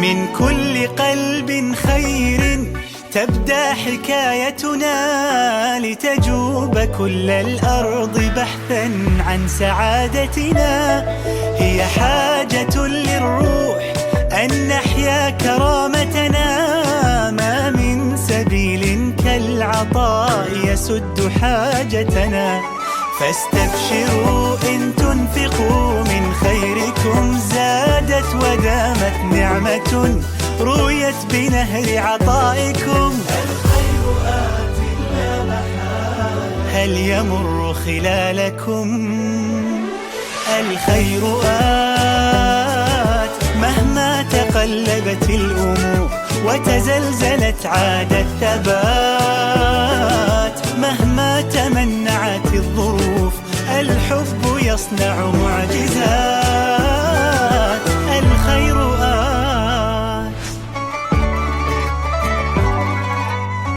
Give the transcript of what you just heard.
من كل قلب خير تبدأ حكايتنا، لتجوب كل الأرض بحثا عن سعادتنا. هي حاجة للروح أن نحيا كرامتنا، ما من سبيل كالعطاء يسد حاجتنا. فاستبشروا إن تنفقوا من خيركم زادت ودامت نعمة رويت بنهر عطائكم. الخير آت لا محالة هل يمر خلالكم؟ الخير آت مهما تقلبت الأمور وتزلزلت عاد الثبات. مهما تمنعت الظروف الحب يصنع معجزات.